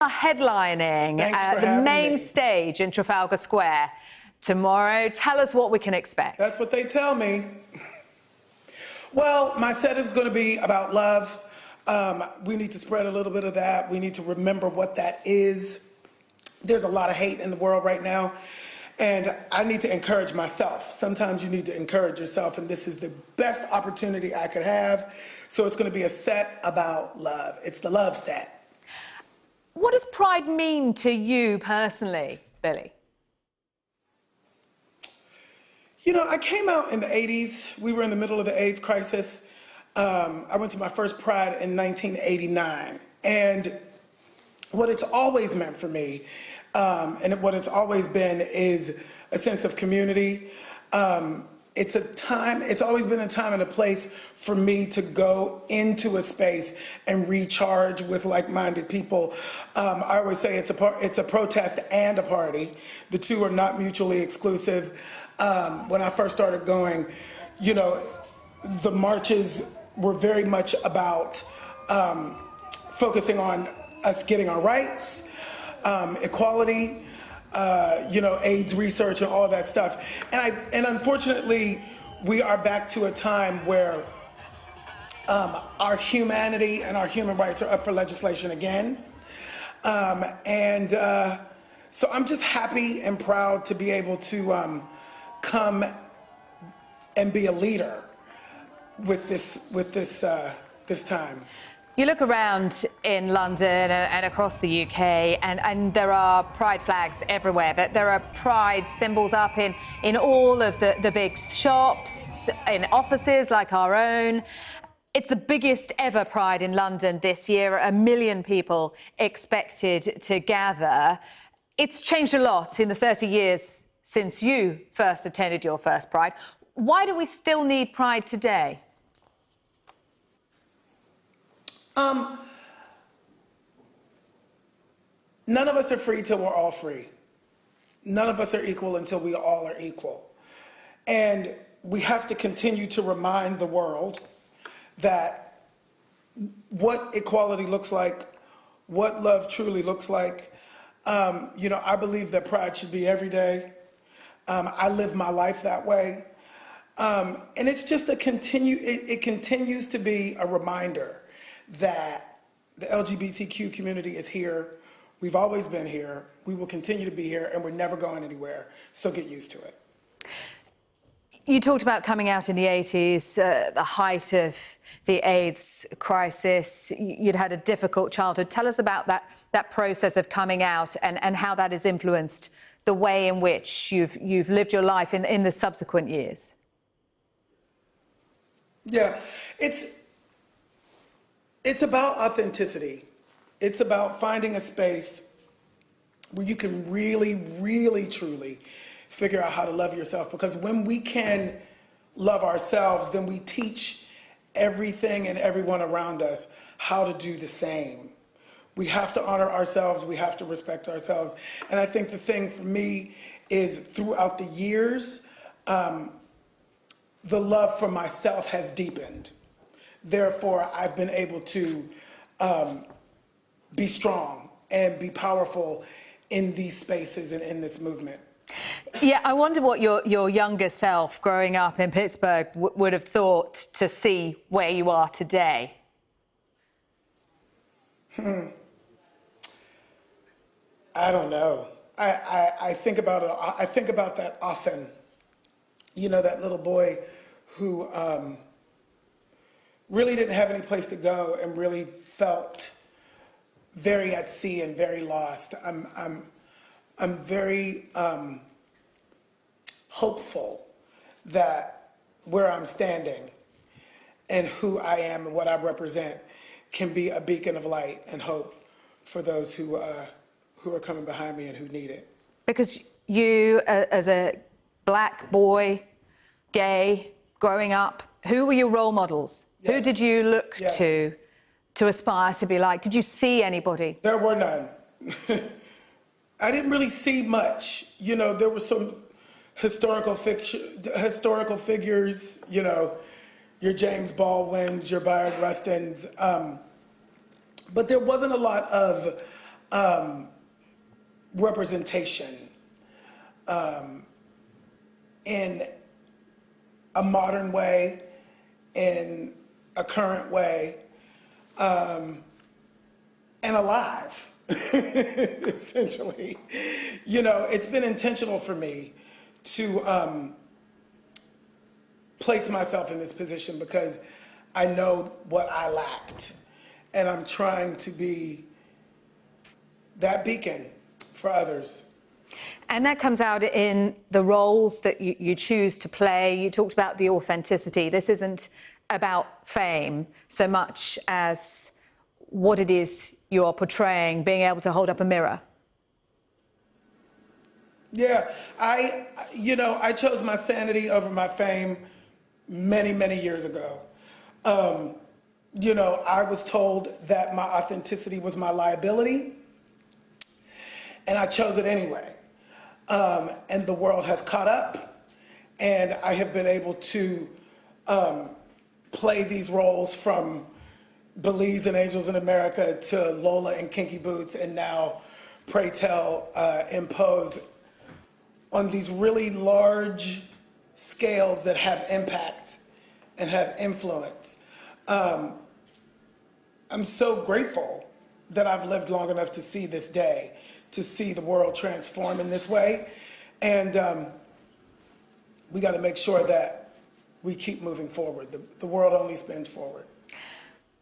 Headlining the main stage in Trafalgar Square tomorrow. Tell us what we can expect. That's what they tell me. Well, my set is going to be about love. We need to spread a little bit of that. We need to remember what that is. There's a lot of hate in the world right now, and I need to encourage myself. Sometimes you need to encourage yourself, and this is the best opportunity I could have. So it's going to be a set about love. It's the love set. What does pride mean to you personally, Billy? You know, I came out in the 80s. We were in the middle of the AIDS crisis. I went to my first Pride in 1989. And what it's always meant for me, and what it's always been, is a sense of community. It's always been a time and a place for me to go into a space and recharge with like-minded people. I always say it's a protest and a party. The two are not mutually exclusive. When I first started going, you know, the marches were very much about focusing on us getting our rights, equality, you know, AIDS research and all of that stuff. And unfortunately, we are back to a time where our humanity and our human rights are up for legislation again. So I'm just happy and proud to be able to come and be a leader with this time. You look around in London and across the UK, and there are pride flags everywhere. There are pride symbols up in all of the big shops, in offices like our own. It's the biggest ever Pride in London this year. 1 million people expected to gather. It's changed a lot in the 30 years since you first attended your first Pride. Why do we still need Pride today? None of us are free till we're all free. None of us are equal until we all are equal. And we have to continue to remind the world that what equality looks like, what love truly looks like. You know, I believe that pride should be every day. I live my life that way. And it's just it continues to be a reminder that the LGBTQ community is here. We've always been here. We will continue to be here, and we're never going anywhere. So get used to it. You talked about coming out in the 80s, the height of the AIDS crisis. You'd had a difficult childhood. Tell us about that process of coming out and how that has influenced the way in which you've lived your life in the subsequent years. Yeah, it's about authenticity. It's about finding a space where you can really, really, truly figure out how to love yourself. Because when we can love ourselves, then we teach everything and everyone around us how to do the same. We have to honor ourselves. We have to respect ourselves. And I think the thing for me is throughout the years, the love for myself has deepened. Therefore, I've been able to be strong and be powerful in these spaces and in this movement. Yeah, I wonder what your younger self growing up in Pittsburgh would have thought to see where you are today. I don't know. I think about it. I think about that often. You know, that little boy who really didn't have any place to go and really felt very at sea and very lost. I'm very hopeful that where I'm standing and who I am and what I represent can be a beacon of light and hope for those who are coming behind me and who need it. Because you, as a black boy, gay, growing up, who were your role models? Yes. Who did you look to aspire to be like? Did you see anybody? There were none. I didn't really see much. You know, there were some historical figures, you know, your James Baldwins, your Bayard Rustins, but there wasn't a lot of representation in a modern way, in a current way, and alive, essentially. You know, it's been intentional for me to place myself in this position because I know what I lacked. And I'm trying to be that beacon for others. And that comes out in the roles that you choose to play. You talked about the authenticity. This isn't about fame so much as what it is you are portraying, being able to hold up a mirror. Yeah, I chose my sanity over my fame many, many years ago. I was told that my authenticity was my liability, and I chose it anyway. And the world has caught up, and I have been able to play these roles from Belize and Angels in America to Lola and Kinky Boots, and now Pray Tell Impose on these really large scales that have impact and have influence. I'm so grateful that I've lived long enough to see this day, to see the world transform in this way. And we got to make sure that we keep moving forward. The world only spins forward.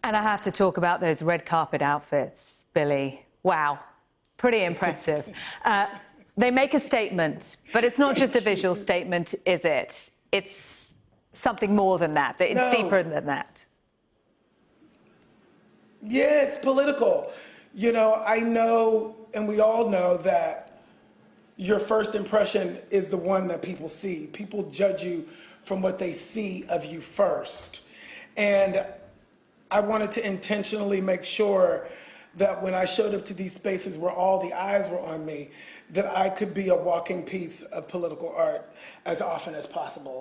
And I have to talk about those red carpet outfits, Billy. Wow, pretty impressive. They make a statement, but it's not just a visual statement, is it? It's something more than that. It's deeper than that. Yeah, it's political. I know, and we all know that your first impression is the one that people see. People judge you from what they see of you first. And I wanted to intentionally make sure that when I showed up to these spaces where all the eyes were on me, that I could be a walking piece of political art as often as possible.